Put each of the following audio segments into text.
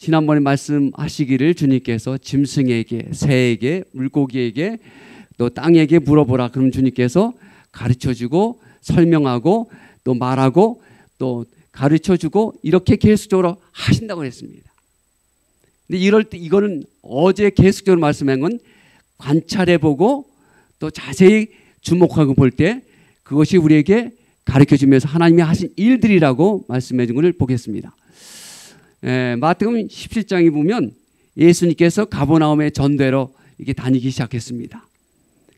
지난번에 말씀하시기를 주님께서 짐승에게, 새에게, 물고기에게, 또 땅에게 물어보라. 그럼 주님께서 가르쳐주고 설명하고 또 말하고 또 가르쳐주고 이렇게 계속적으로 하신다고 했습니다. 근데 이럴 때 이거는 어제 계속적으로 말씀한 건 관찰해보고 또 자세히 주목하고 볼 때 그것이 우리에게 가르쳐주면서 하나님이 하신 일들이라고 말씀해 준 것을 보겠습니다. 마태복음 17장에 보면 예수님께서 가버나움의 전도로 이렇게 다니기 시작했습니다.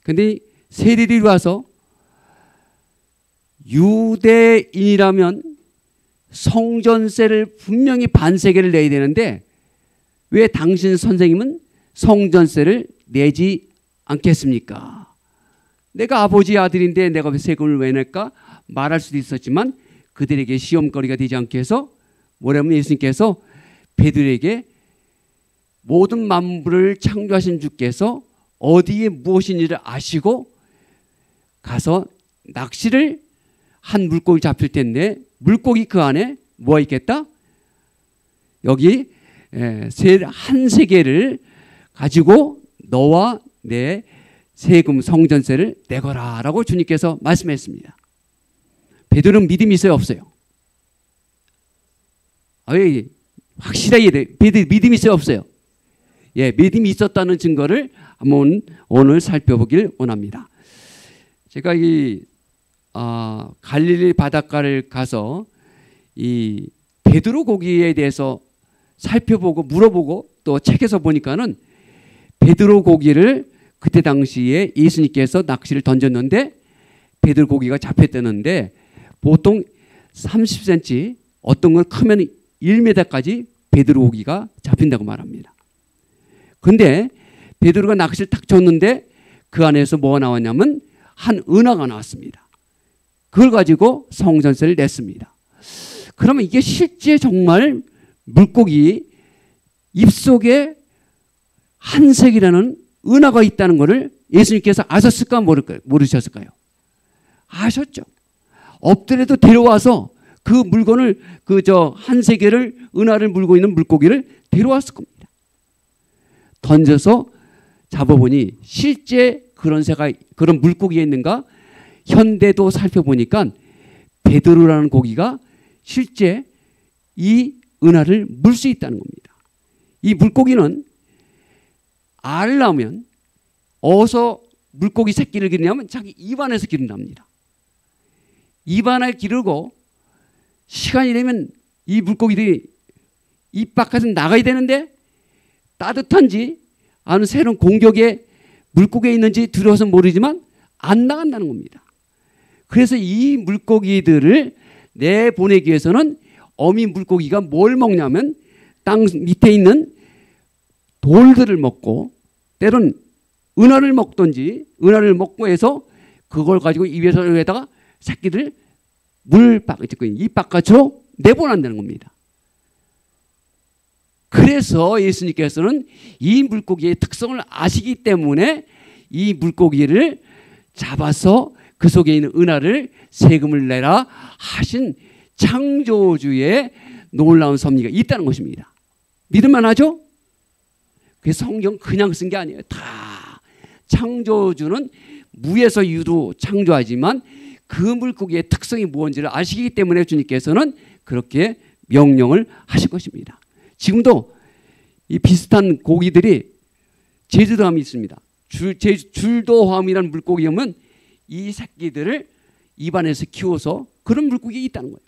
그런데 세리들이 와서 유대인이라면 성전세를 분명히 반세계를 내야 되는데 왜 당신 선생님은 성전세를 내지 않겠습니까? 내가 아버지의 아들인데 내가 왜 세금을 왜 낼까? 말할 수도 있었지만 그들에게 시험거리가 되지 않게 해서 뭐라면 예수님께서 베드로에게 모든 만물을 창조하신 주께서 어디에 무엇인지를 아시고 가서 낚시를 한 물고기 잡힐 텐데 물고기 그 안에 뭐가 있겠다? 여기 한 세계를 가지고 너와 내 세금 성전세를 내거라 라고 주님께서 말씀했습니다. 베드로는 믿음이 있어요 없어요? 확실하게 베드로 믿음이 있어요 없어요? 예, 믿음이 있었다는 증거를 한번 오늘 살펴보길 원합니다. 제가 갈릴리 바닷가를 가서 이 베드로 고기에 대해서 살펴보고 물어보고 또 책에서 보니까는 베드로 고기를 그때 당시에 예수님께서 낚시를 던졌는데 베드로 고기가 잡혔다는데 보통 30cm 어떤 건 크면 1m까지 베드로 고기가 잡힌다고 말합니다. 근데 베드로가 낚시를 탁 쳤는데 그 안에서 뭐가 나왔냐면 한 은하가 나왔습니다. 그걸 가지고 성전세를 냈습니다. 그러면 이게 실제 정말 물고기 입속에 한색이라는 은하가 있다는 것을 예수님께서 아셨을까 모르셨을까요? 아셨죠. 엎드려도 데려와서 그 물건을 한세계를 은하를 물고 있는 물고기를 데려왔을 겁니다. 던져서 잡아보니 실제 그런 물고기가 있는가? 현대도 살펴보니까 베드로라는 고기가 실제 이 은하를 물 수 있다는 겁니다. 이 물고기는 알을 낳으면 어디서 물고기 새끼를 기르냐면 자기 입안에서 기른답니다. 입안을 기르고 시간이 되면 이 물고기들이 입 바깥에서 나가야 되는데 따뜻한지 아니면 새로운 공격에 물고기에 있는지 두려워서 모르지만 안 나간다는 겁니다. 그래서 이 물고기들을 내보내기 위해서는 어미 물고기가 뭘 먹냐면 땅 밑에 있는 돌들을 먹고 때론 은하를 먹든지 은하를 먹고 해서 그걸 가지고 입에다가 새끼들 입 바깥으로 내보낸다는 겁니다. 그래서 예수님께서는 이 물고기의 특성을 아시기 때문에 이 물고기를 잡아서 그 속에 있는 은하를 세금을 내라 하신 창조주의 놀라운 섭리가 있다는 것입니다. 믿을만 하죠? 그래서 성경 그냥 쓴 게 아니에요. 다 창조주는 무에서 유로 창조하지만 그 물고기의 특성이 무엇인지를 아시기 때문에 주님께서는 그렇게 명령을 하실 것입니다. 지금도 이 비슷한 고기들이 제주도함이 있습니다. 줄도함이라는 물고기 오면 이 새끼들을 입안에서 키워서 그런 물고기가 있다는 거예요.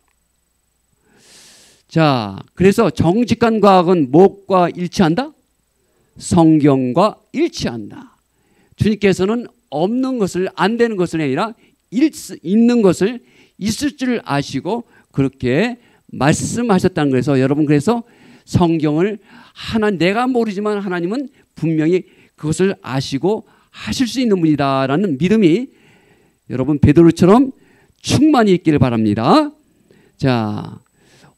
자, 그래서 정직한 과학은 무엇과 일치한다? 성경과 일치한다. 주님께서는 없는 것을 안 되는 것을 아니라 있는 것을 있을 줄 아시고 그렇게 말씀하셨다는 거에서 여러분 그래서 성경을 내가 모르지만 하나님은 분명히 그것을 아시고 하실 수 있는 분이다라는 믿음이 여러분 베드로처럼 충만히 있기를 바랍니다. 자,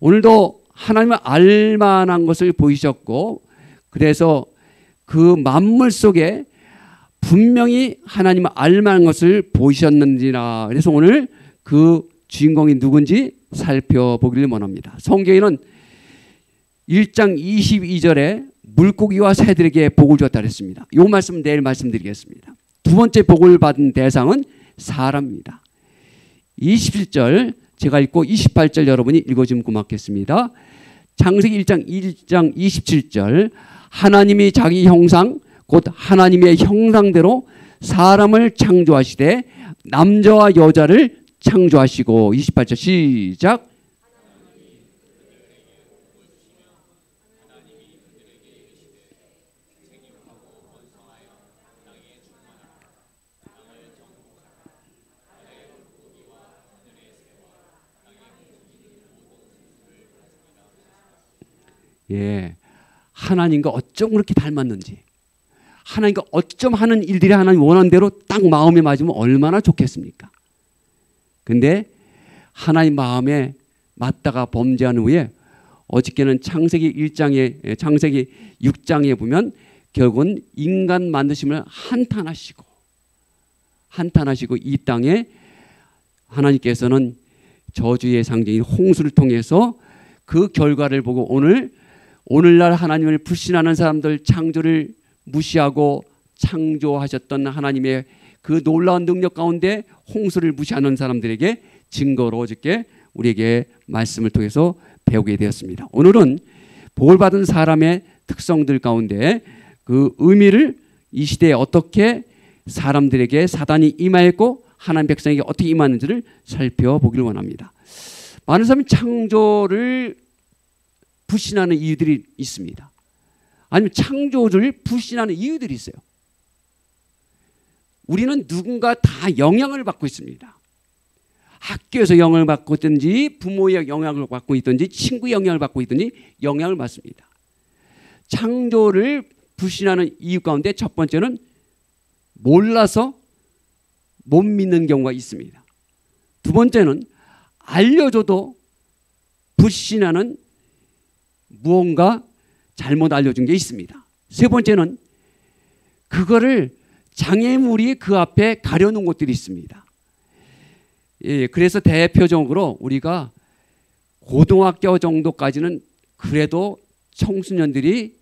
오늘도 하나님을 알만한 것을 보이셨고 그래서 그 만물 속에 분명히 하나님을 알만한 것을 보이셨는지라. 그래서 오늘 그 주인공이 누군지 살펴보기를 원합니다. 성경에는 1장 22절에 물고기와 새들에게 복을 주었다 그랬습니다. 이 말씀은 내일 말씀드리겠습니다. 두 번째 복을 받은 대상은 사람입니다. 27절 제가 읽고 28절 여러분이 읽어주면 고맙겠습니다. 창세기 1장 27절 하나님이 자기 형상 곧 하나님의 형상대로 사람을 창조하시되 남자와 여자를 창조하시고 28절 시작. 예, 하나님과 어쩜 그렇게 닮았는지, 하나님과 어쩜 하는 일들이 하나님 원하는 대로 딱 마음에 맞으면 얼마나 좋겠습니까? 근데 하나님 마음에 맞다가 범죄한 후에 어저께는 창세기 6장에 보면 결국은 인간 만드심을 한탄하시고 이 땅에 하나님께서는 저주의 상징인 홍수를 통해서 그 결과를 보고 오늘날 하나님을 불신하는 사람들, 창조를 무시하고 창조하셨던 하나님의 그 놀라운 능력 가운데 홍수를 무시하는 사람들에게 증거로 어저께 우리에게 말씀을 통해서 배우게 되었습니다. 오늘은 복을 받은 사람의 특성들 가운데 그 의미를 이 시대에 어떻게 사람들에게 사단이 임하였고 하나님 백성에게 어떻게 임하는지를 살펴보기를 원합니다. 많은 사람이 창조를 불신하는 이유들이 있습니다. 아니면 창조를 불신하는 이유들이 있어요. 우리는 누군가 다 영향을 받고 있습니다. 학교에서 영향을 받고 있든지 부모의 영향을 받고 있든지 친구의 영향을 받고 있든지 영향을 받습니다. 창조를 불신하는 이유 가운데 첫 번째는 몰라서 못 믿는 경우가 있습니다. 두 번째는 알려줘도 불신하는 무언가 잘못 알려준 게 있습니다. 세 번째는 그거를 장애물이 그 앞에 가려놓은 것들이 있습니다. 예, 그래서 대표적으로 우리가 고등학교 정도까지는 그래도 청소년들이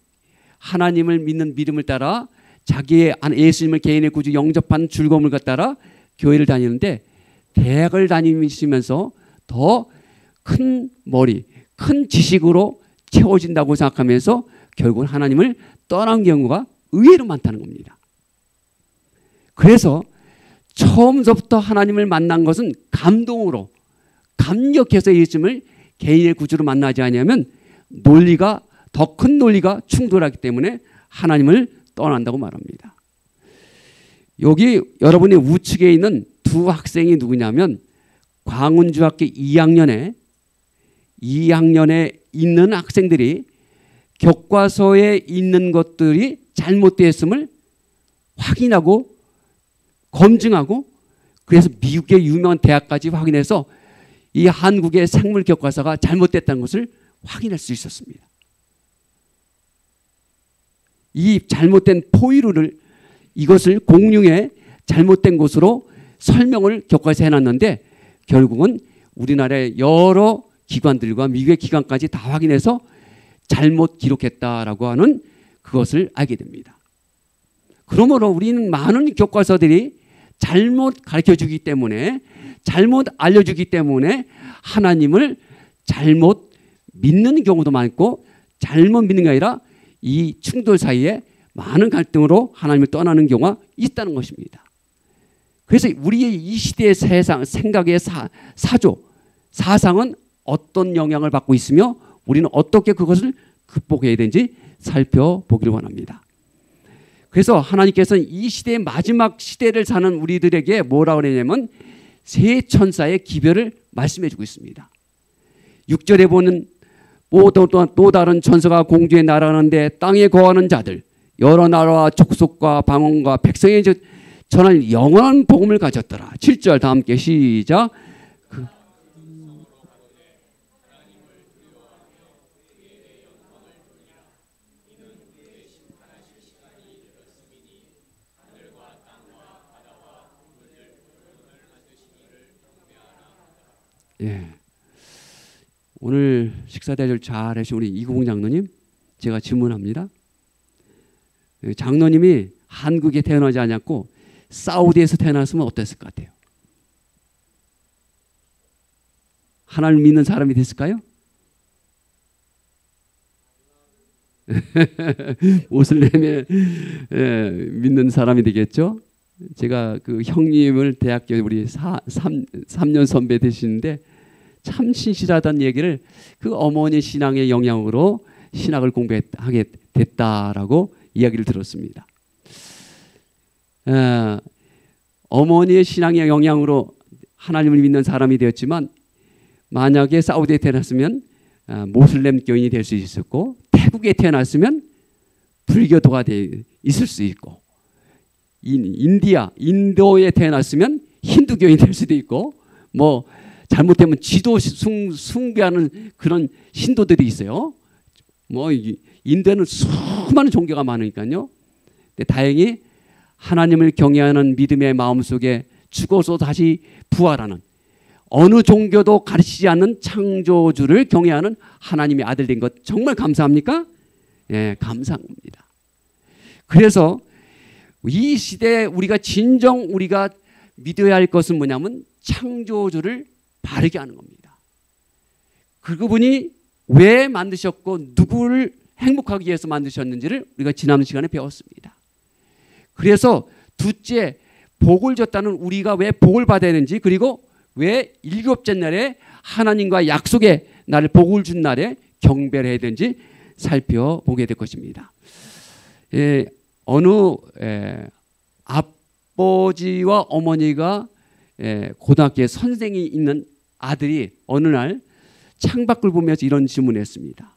하나님을 믿는 믿음을 따라 자기의 예수님을 개인의 구주 영접한 즐거움을 따라 교회를 다니는데 대학을 다니시면서 더 큰 머리, 큰 지식으로 채워진다고 생각하면서 결국은 하나님을 떠난 경우가 의외로 많다는 겁니다. 그래서 처음부터 하나님을 만난 것은 감동으로 감격해서 예수님을 개인의 구주로 만나지 않으면 논리가 더 큰 논리가 충돌하기 때문에 하나님을 떠난다고 말합니다. 여기 여러분의 우측에 있는 두 학생이 누구냐면 광운중학교 2학년에 있는 학생들이 교과서에 있는 것들이 잘못되었음을 확인하고 검증하고 그래서 미국의 유명한 대학까지 확인해서 이 한국의 생물 교과서가 잘못됐다는 것을 확인할 수 있었습니다. 이 잘못된 포유류를 이것을 공룡의 잘못된 것으로 설명을 교과서에 해놨는데 결국은 우리나라의 여러 기관들과 미국의 기관까지 다 확인해서 잘못 기록했다라고 하는 그것을 알게 됩니다. 그러므로 우리는 많은 교과서들이 잘못 가르쳐주기 때문에 잘못 알려주기 때문에 하나님을 잘못 믿는 경우도 많고 잘못 믿는 게 아니라 이 충돌 사이에 많은 갈등으로 하나님을 떠나는 경우가 있다는 것입니다. 그래서 우리의 이 시대의 세상, 생각의 사상은 어떤 영향을 받고 있으며 우리는 어떻게 그것을 극복해야 되는지 살펴보기를 원합니다. 그래서 하나님께서는 이 시대의 마지막 시대를 사는 우리들에게 뭐라고 그러냐면 세 천사의 기별을 말씀해 주고 있습니다. 6절에 보는 또 다른 천사가 공중에 날아가는데 땅에 거하는 자들 여러 나라와 족속과 방언과 백성에 전할 영원한 복음을 가졌더라. 7절 다 함께 시작. 예. 오늘 식사 대접을 잘 하신 우리 이구봉 장로님, 제가 질문합니다. 장로님이 한국에 태어나지 않았고 사우디에서 태어났으면 어땠을 것 같아요? 하나님을 믿는 사람이 됐을까요? 모슬렘에 믿는 사람이 되겠죠. 제가 그 형님을 대학교 우리 3년 선배 되시는데 참 신실하다는 얘기를 그 어머니 신앙의 영향으로 신학을 공부하게 됐다라고 이야기를 들었습니다. 어머니의 신앙의 영향으로 하나님을 믿는 사람이 되었지만 만약에 사우디에 태어났으면 모슬렘 교인이 될 수 있었고 태국에 태어났으면 불교도가 있을 수 있고 인도에 태어났으면 힌두교인이 될 수도 있고 뭐 잘못되면 지도 숭배하는 그런 신도들이 있어요. 뭐 인도에는 수많은 종교가 많으니까요. 근데 다행히 하나님을 경외하는 믿음의 마음 속에 죽어서 다시 부활하는 어느 종교도 가르치지 않는 창조주를 경외하는 하나님의 아들 된 것 정말 감사합니까? 예, 감사합니다. 그래서 이 시대에 우리가 진정 우리가 믿어야 할 것은 뭐냐면 창조주를 바르게 하는 겁니다. 그분이 왜 만드셨고 누구를 행복하기 위해서 만드셨는지를 우리가 지난 시간에 배웠습니다. 그래서 둘째, 복을 줬다는 우리가 왜 복을 받아야 되는지, 그리고 왜 일곱째 날에 하나님과 약속의 날을 복을 준 날에 경배를 해야 되는지 살펴보게 될 것입니다. 어느 아버지와 어머니가 고등학교에 선생이 있는 아들이 어느 날 창밖을 보면서 이런 질문을 했습니다.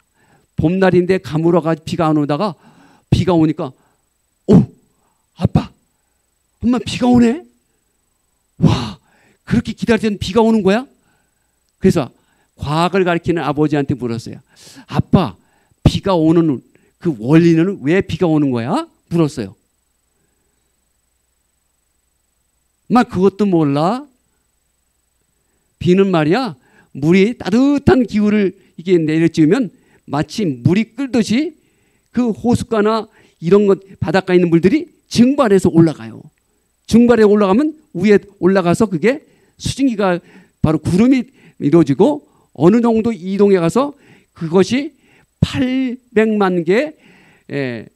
봄날인데 가물어가 비가 안 오다가 비가 오니까 아빠, 엄마 비가 오네? 와, 그렇게 기다리던 비가 오는 거야? 그래서 과학을 가리키는 아버지한테 물었어요. 아빠, 비가 오는 그 원리는 왜 비가 오는 거야? 물었어요. 막 그것도 몰라? 비는 말이야, 물이 따뜻한 기후를 이게 내려찌우면 마치 물이 끓듯이 그 호숫가나 이런 것 바닷가에 있는 물들이 증발해서 올라가요. 증발해 올라가면 위에 올라가서 그게 수증기가 바로 구름이 이루어지고 어느 정도 이동해 가서 그것이 800만 개의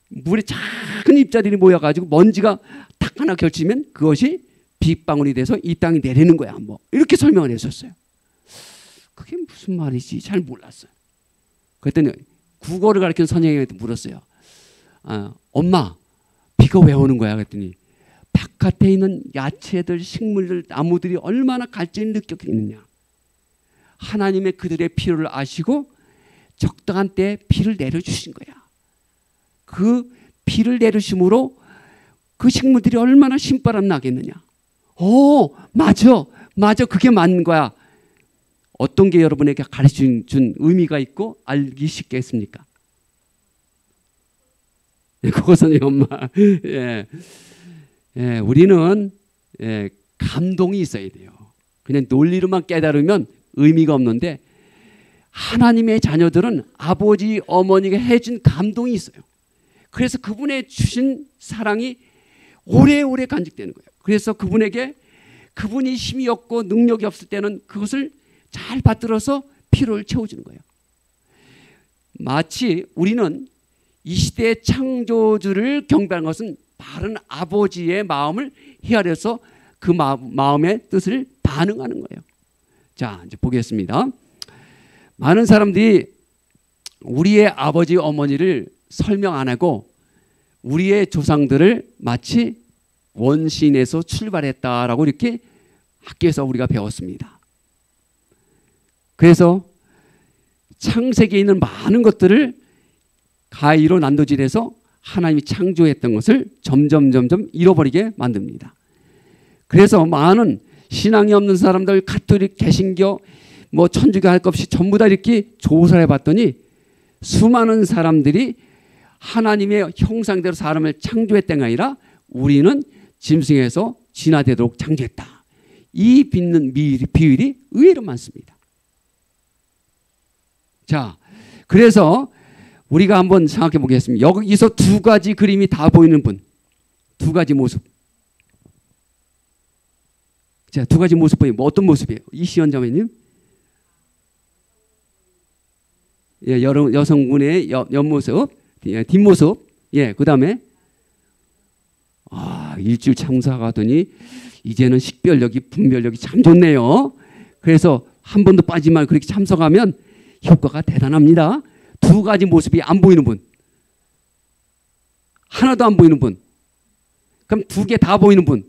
물의 작은 입자들이 모여가지고 먼지가 딱 하나 결치면 그것이 빗방울이 돼서 이 땅에 내리는 거야. 뭐 이렇게 설명을 했었어요. 그게 무슨 말이지? 잘 몰랐어요. 그랬더니 국어를 가르치는 선생님한테 물었어요. 엄마, 비가 왜 오는 거야? 그랬더니 바깥에 있는 야채들, 식물들, 나무들이 얼마나 갈증을 느꼈겠느냐. 하나님의 그들의 필요를 아시고 적당한 때에 비를 내려주신 거야. 그 비를 내려주심으로 그 식물들이 얼마나 신바람 나겠느냐. 맞아. 그게 맞는 거야. 어떤 게 여러분에게 가르쳐준 의미가 있고 알기 쉽겠습니까? 그것은 엄마. 우리는 감동이 있어야 돼요. 그냥 논리로만 깨달으면 의미가 없는데 하나님의 자녀들은 아버지, 어머니가 해준 감동이 있어요. 그래서 그분의 주신 사랑이 오래오래 간직되는 거예요. 그래서 그분에게 그분이 힘이 없고 능력이 없을 때는 그것을 잘 받들어서 필요를 채워주는 거예요. 마치 우리는 이 시대의 창조주를 경배하는 것은 바른 아버지의 마음을 헤아려서 그 마음의 뜻을 반응하는 거예요. 자, 이제 보겠습니다. 많은 사람들이 우리의 아버지, 어머니를 설명 안 하고 우리의 조상들을 마치 원시인에서 출발했다라고 이렇게 학교에서 우리가 배웠습니다. 그래서 창세기에 있는 많은 것들을 가히로 난도질해서 하나님이 창조했던 것을 점점 잃어버리게 만듭니다. 그래서 많은 신앙이 없는 사람들, 가톨릭, 개신교, 뭐 천주교 할 것 없이 전부 다 이렇게 조사를 해봤더니 수많은 사람들이 하나님의 형상대로 사람을 창조했던 게 아니라 우리는 짐승에서 진화되도록 창조했다. 이 비율이 의외로 많습니다. 자, 그래서 우리가 한번 생각해 보겠습니다. 여기서 두 가지 그림이 다 보이는 분, 두 가지 모습. 자, 두 가지 모습 보이면 뭐 어떤 모습이에요? 이시연 자매님? 예, 여성분의 옆모습, 예, 뒷모습. 예, 그 다음에 일주일 참석하더니 이제는 식별력이 분별력이 참 좋네요. 그래서 한 번도 빠지지 말고 그렇게 참석하면 효과가 대단합니다. 두 가지 모습이 안 보이는 분, 하나도 안 보이는 분, 그럼 두 개 다 보이는 분.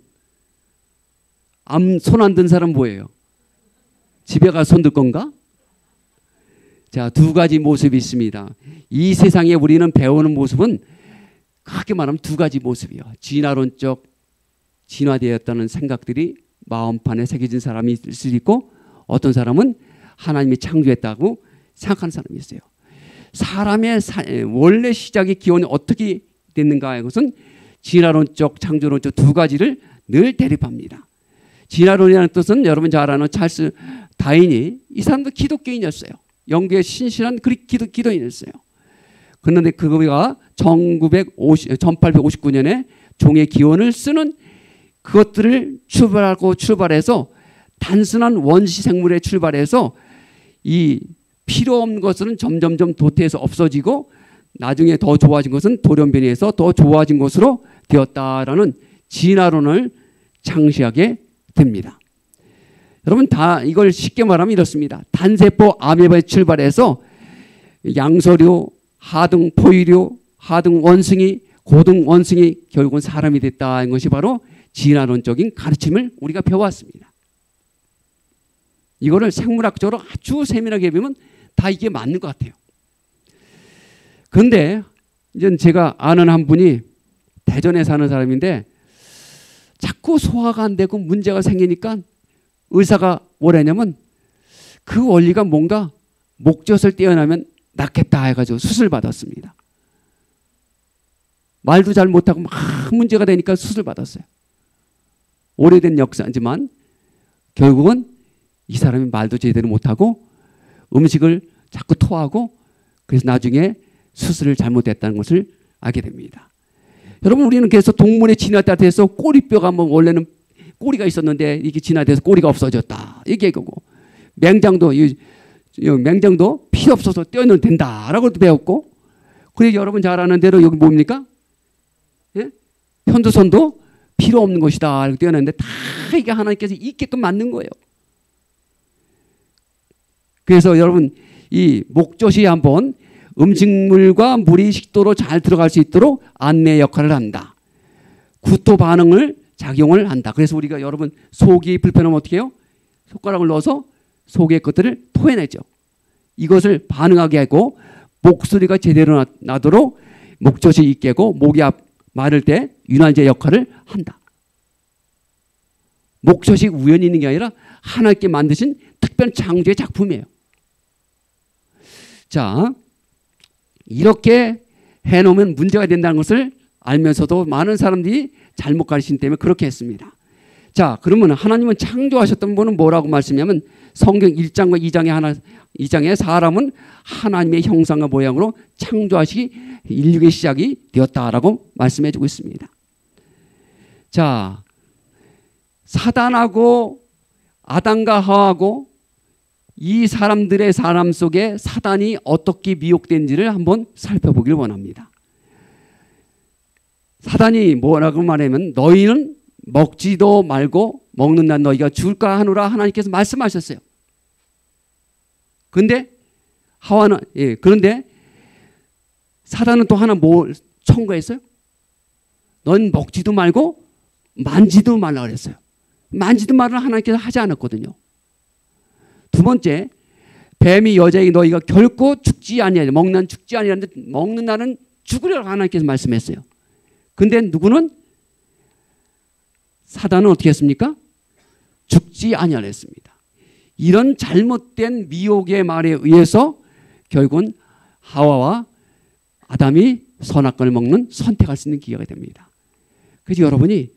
손 안 든 사람 뭐예요? 집에 가서 손 들 건가? 자, 두 가지 모습이 있습니다. 이 세상에 우리는 배우는 모습은 크게 말하면 두 가지 모습이요. 진화론적 진화되었다는 생각들이 마음판에 새겨진 사람이 있을 수도 있고, 어떤 사람은 하나님이 창조했다고 생각하는 사람이 있어요. 사람의 원래 시작의 기원이 어떻게 됐는가, 이것은 진화론적 창조론적 두 가지를 늘 대립합니다. 진화론이라는 뜻은 여러분 잘 아는 찰스 다윈이, 이 사람도 기독교인이었어요. 영국의 신실한 기도인이었어요. 그런데 그가 1859년에 종의 기원을 쓰는 그것들을 출발해서 단순한 원시 생물에 출발해서 이 필요 없는 것은 점점점 도태해서 없어지고, 나중에 더 좋아진 것은 돌연변이해서 더 좋아진 것으로 되었다라는 진화론을 창시하게 됩니다. 여러분, 다 이걸 쉽게 말하면 이렇습니다. 단세포 아메바에 출발해서 양서류, 하등 포유류, 하등 원숭이, 고등 원숭이, 결국은 사람이 됐다는 것이 바로 진화론적인 가르침을 우리가 배워왔습니다. 이거를 생물학적으로 아주 세밀하게 보면 다 이게 맞는 것 같아요. 그런데 이제 제가 아는 한 분이 대전에 사는 사람인데 자꾸 소화가 안 되고 문제가 생기니까 의사가 뭐라냐면 그 원리가 뭔가 목젖을 떼어내면 낫겠다 해가지고 수술 받았습니다. 말도 잘 못하고 막 문제가 되니까 수술 받았어요. 오래된 역사지만 결국은 이 사람이 말도 제대로 못하고 음식을 자꾸 토하고, 그래서 나중에 수술을 잘못했다는 것을 알게 됩니다. 여러분, 우리는 그래서 동물의 진화에 대해서 꼬리뼈가 뭐 원래는 꼬리가 있었는데 이게 진화돼서 꼬리가 없어졌다, 이게 그거고, 맹장도 필요 없어서 떼어내면 된다라고 배웠고, 그리고 여러분 잘 아는 대로 여기 뭡니까? 예? 편두선도 필요 없는 것이다 이렇게 떼어내는데 다 이게 하나님께서 있게끔 만든 거예요. 그래서 여러분, 이 목젖이 한번 음식물과 물이 식도로 잘 들어갈 수 있도록 안내 역할을 한다. 구토 반응을 작용을 한다. 그래서 우리가 여러분 속이 불편하면 어떻게 해요? 손가락을 넣어서 속의 것들을 토해내죠. 이것을 반응하게 하고 목소리가 제대로 나도록 목젖이 있게 하고 목이 마를 때 윤활제 역할을 한다. 목젖이 우연히 있는 게 아니라 하나님께 만드신 특별한 창조의 작품이에요. 자, 이렇게 해놓으면 문제가 된다는 것을 알면서도 많은 사람들이 잘못 가르치기 때문에 그렇게 했습니다. 자, 그러면 하나님은 창조하셨던 분은 뭐라고 말씀하냐면 성경 1장과 2장에 사람은 하나님의 형상과 모양으로 창조하시기 인류의 시작이 되었다라고 말씀해 주고 있습니다. 자, 사단하고 아담과 하와하고 이 사람들의 삶 속에 사단이 어떻게 미혹된지를 한번 살펴보길 원합니다. 사단이 뭐라고 말하면 너희는 먹지도 말고 먹는 날 너희가 죽을까 하노라 하나님께서 말씀하셨어요. 그런데 하와는 그런데 사단은 또 하나 뭐 청구했어요? 넌 먹지도 말고 만지도 말라 그랬어요. 만지도 말을 하나님께서 하지 않았거든요. 두 번째, 뱀이 여자에게 너희가 결코 죽지 아니하리라. 먹는 날은 죽지 아니하는데 먹는 날은 죽으리라고 하나님께서 말씀했어요. 근데 누구는? 사단은 어떻게 했습니까? 죽지 아니하라 했습니다. 이런 잘못된 미혹의 말에 의해서 결국은 하와와 아담이 선악과를 먹는 선택할 수 있는 기회가 됩니다. 그래서 여러분이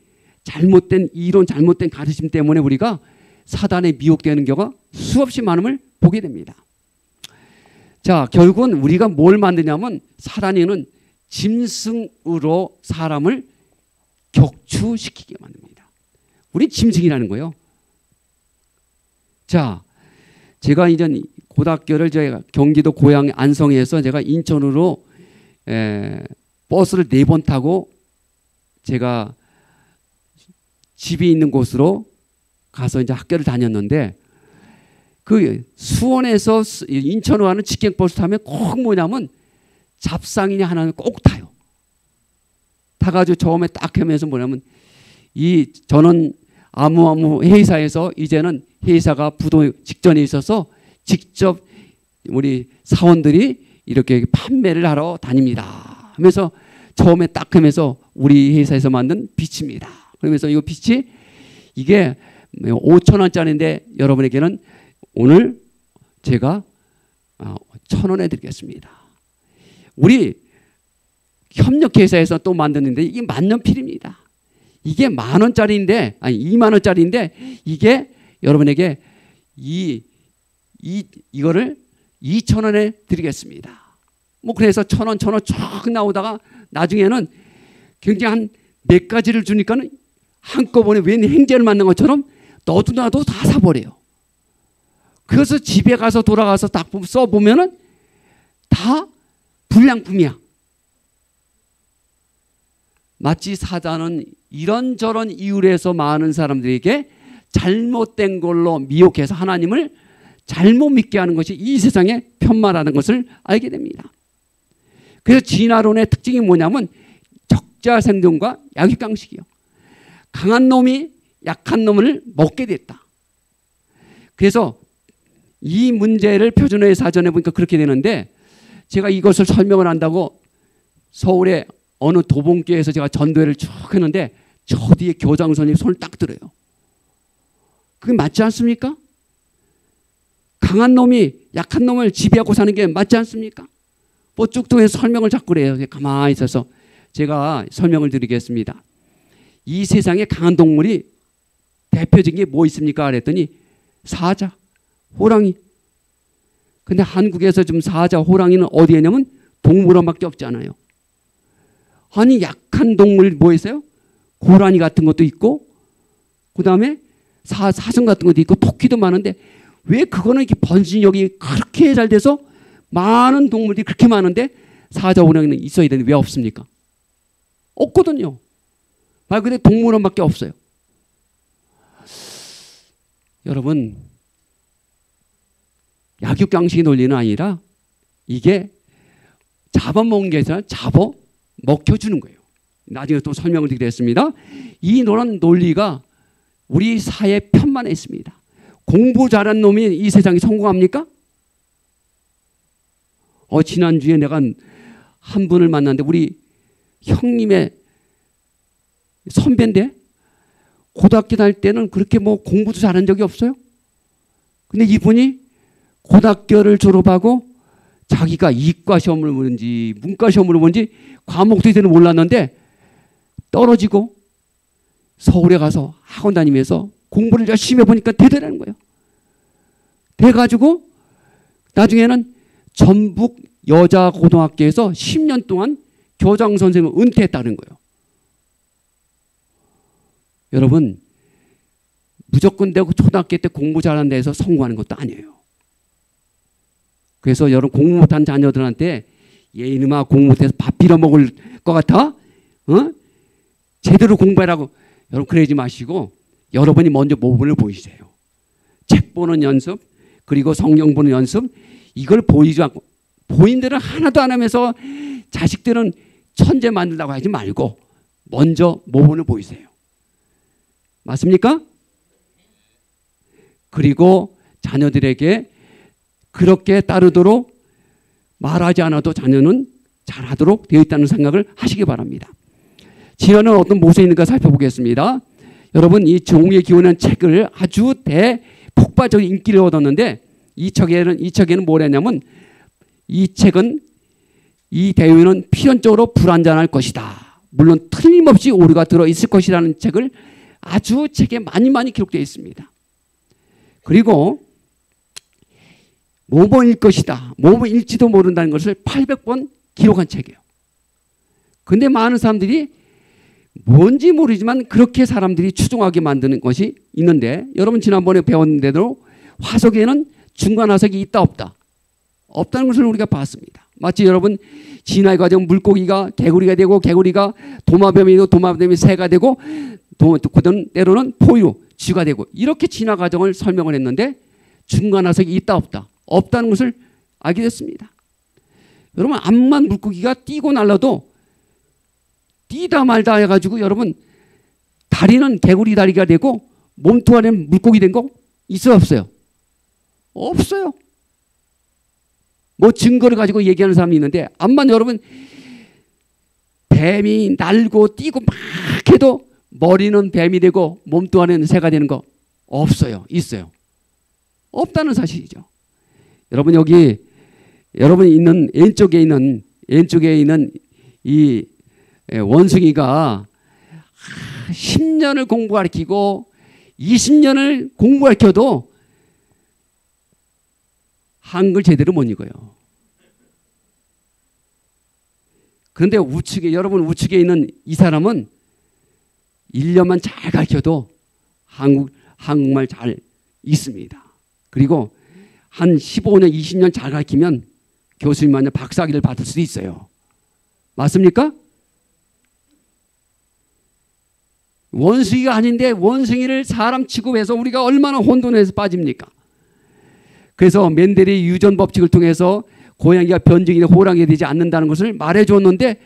잘못된 이론, 잘못된 가르침 때문에 우리가 사단에 미혹되는 경우가 수없이 많음을 보게 됩니다. 자, 결국은 우리가 뭘 만드냐면 사단이는 짐승으로 사람을 격추시키게 만듭니다. 우리 짐승이라는 거예요. 자, 제가 이제 고등학교를 제가 경기도 고향 안성에서 제가 인천으로 버스를 4번 타고 제가 집이 있는 곳으로 가서 이제 학교를 다녔는데, 그 수원에서 인천으로 가는 직행버스 타면 꼭 뭐냐면 잡상이냐 하나는 꼭 타요. 타가지고 처음에 딱 하면서 뭐냐면 저는 아무 회사에서 이제는 회사가 부도 직전에 있어서 직접 우리 사원들이 이렇게 판매를 하러 다닙니다 하면서 처음에 딱 하면서 우리 회사에서 만든 빛입니다. 그러면서 이 빛이 이게 5,000원짜리인데 여러분에게는 오늘 제가 1,000원에 드리겠습니다. 우리 협력회사에서 또 만드는데 이게 만년필입니다. 이게 10,000원짜리인데, 아니 20,000원짜리인데 이게 여러분에게 이거를 2,000원에 드리겠습니다. 뭐 그래서 1,000원, 1,000원 쫙 나오다가 나중에는 굉장히 한 몇 가지를 주니까는 한꺼번에 웬 행제를 만난 것처럼 너도 나도 다 사버려요. 그래서 집에 가서 돌아가서 딱 써보면은 다 불량품이야. 마치 사단은 이런저런 이유로 해서 많은 사람들에게 잘못된 걸로 미혹해서 하나님을 잘못 믿게 하는 것이 이 세상의 편마라는 것을 알게 됩니다. 그래서 진화론의 특징이 뭐냐면 적자생존과 약육강식이요. 강한 놈이 약한 놈을 먹게 됐다. 그래서 이 문제를 표준어의 사전에 보니까 그렇게 되는데, 제가 이것을 설명을 한다고 서울의 어느 도봉교에서 제가 전도회를 쭉 했는데 저 뒤에 교장 선생님이 손을 딱 들어요. 그게 맞지 않습니까? 강한 놈이 약한 놈을 지배하고 사는 게 맞지 않습니까? 뭐 쭉쭉해서 설명을 자꾸 그래요. 가만히 있어서 제가 설명을 드리겠습니다. 이 세상에 강한 동물이 대표적인 게 뭐 있습니까? 그랬더니 사자, 호랑이. 근데 한국에서 지금 사자, 호랑이는 어디에 있냐면 동물원밖에 없잖아요. 아니 약한 동물 뭐 있어요? 고라니 같은 것도 있고, 그 다음에 사슴 같은 것도 있고, 토끼도 많은데 왜 그거는 이렇게 번식력이 그렇게 잘 돼서 많은 동물들이 그렇게 많은데 사자, 호랑이는 있어야 되는데 왜 없습니까? 없거든요. 말 그대로 동물원밖에 없어요. 여러분, 약육강식의 논리는 아니라 이게 잡아먹는 게 아니라 먹혀주는 거예요. 나중에 또 설명을 드리겠습니다. 이 논리가 우리 사회에 편만에 있습니다. 공부 잘한 놈이 이 세상에 성공합니까? 지난주에 내가 한 분을 만났는데 우리 형님의 선배인데 고등학교 다닐 때는 그렇게 뭐 공부도 잘한 적이 없어요. 근데 이분이 고등학교를 졸업하고 자기가 이과 시험을 보는지 문과 시험을 보는지 과목도 이제는 몰랐는데 떨어지고 서울에 가서 학원 다니면서 공부를 열심히 해보니까 대단한 거예요. 돼가지고 나중에는 전북 여자고등학교에서 10년 동안 교장 선생님을 은퇴했다는 거예요. 여러분, 무조건 내가 초등학교 때 공부 잘한다 해서 성공하는 것도 아니에요. 그래서 여러분 공부 못한 자녀들한테 얘 이놈아 공부 못해서 밥 빌어먹을 것 같아? 제대로 공부하라고 여러분 그러지 마시고 여러분이 먼저 모범을 보이세요. 책 보는 연습, 그리고 성경 보는 연습, 이걸 보이지 않고 본인들은 하나도 안 하면서 자식들은 천재 만들라고 하지 말고 먼저 모범을 보이세요. 맞습니까? 그리고 자녀들에게 그렇게 따르도록 말하지 않아도 자녀는 잘하도록 되어 있다는 생각을 하시기 바랍니다. 지혜는 어떤 모습이 있는가 살펴보겠습니다. 여러분, 이 종의 기호라는 책을 아주 대폭발적인 인기를 얻었는데 이 책에는 뭐랬냐면 이 책은 이 대회는 필연적으로 불완전할 것이다. 물론 틀림없이 오류가 들어있을 것이라는 책을 아주 책에 많이 기록되어 있습니다. 그리고 뭐뭐일 것이다. 뭐뭐일지도 모른다는 것을 800번 기록한 책이에요. 근데 많은 사람들이 뭔지 모르지만 그렇게 사람들이 추종하게 만드는 것이 있는데, 여러분 지난번에 배웠는 대로 화석에는 중간 화석이 있다 없다? 없다는 것을 우리가 봤습니다. 마치 여러분 진화의 과정, 물고기가 개구리가 되고 개구리가 도마뱀이 되고 도마뱀이 새가 되고 때로는 포유, 쥐가 되고 이렇게 진화 과정을 설명을 했는데 중간 화석이 있다 없다? 없다는 것을 알게 됐습니다. 여러분 암만 물고기가 뛰고 날라도 뛰다 말다 해가지고 여러분 다리는 개구리 다리가 되고 몸통 안에는 물고기 된 거 있어요 없어요? 없어요. 뭐 증거를 가지고 얘기하는 사람이 있는데, 암만 여러분 뱀이 날고 뛰고 막 해도 머리는 뱀이 되고 몸통 안에는 새가 되는 거 없어요? 있어요? 없다는 사실이죠. 여러분 여기 여러분이 있는 왼쪽에 있는 이 원숭이가 10년을 공부가르치고 20년을 공부가르쳐도 한글 제대로 못 읽어요. 그런데 여러분 우측에 있는 이 사람은 1년만 잘 가르쳐도 한국말 잘 읽습니다. 그리고 한 15년, 20년 잘 가르치면 교수님한테 박사학위를 받을 수도 있어요. 맞습니까? 원숭이가 아닌데 원숭이를 사람 취급해서 우리가 얼마나 혼돈해서 빠집니까? 그래서 멘델의 유전 법칙을 통해서 고양이가 변종이 호랑이 되지 않는다는 것을 말해 줬는데,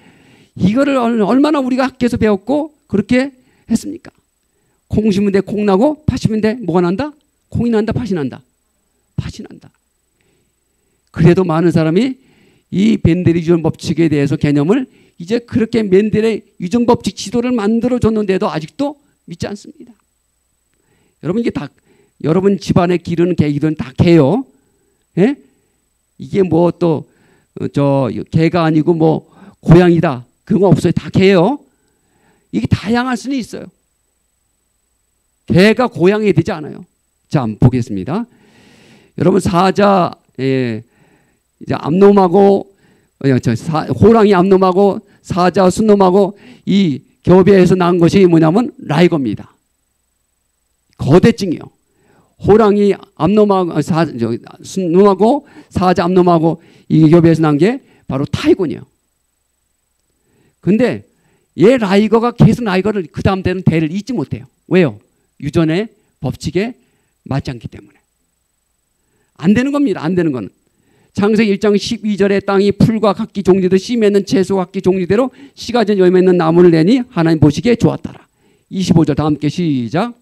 이거를 얼마나 우리가 학교에서 배웠고 그렇게 했습니까? 콩 심은 데 콩 나고 팥 심은 데 뭐가 난다? 콩이 난다, 팥이 난다? 팥이 난다. 그래도 많은 사람이 이 멘델의 유전 법칙에 대해서 개념을 이제 그렇게 멘델의 유전 법칙 지도를 만들어 줬는데도 아직도 믿지 않습니다. 여러분 이게 다 여러분 집안에 기르는 개들은 다 개요. 예? 이게 뭐 또 개가 아니고 뭐 고양이다 그런 거 없어요. 다 개요. 이게 다양할 수는 있어요. 개가 고양이 되지 않아요. 자, 한번 보겠습니다. 여러분 사자 이제 암놈하고 호랑이 암놈하고 사자 순놈하고 이 교배에서 난 것이 뭐냐면 라이거입니다. 거대증이요. 호랑이 암놈하고 순놈하고 사자 암놈하고 이 교배에서 난 게 바로 타이군이에요. 근데 얘 라이거가 계속 라이거를 그 다음 때는 대를 잇지 못해요. 왜요? 유전의 법칙에 맞지 않기 때문에. 안 되는 겁니다. 안 되는 거는. 창세기 1장 12절에 땅이 풀과 각기 종류대로 씨 맺는 채소와 각기 종류대로 씨가 전 열매 맺는 나무를 내니 하나님 보시기에 좋았더라. 25절 다 함께 시작.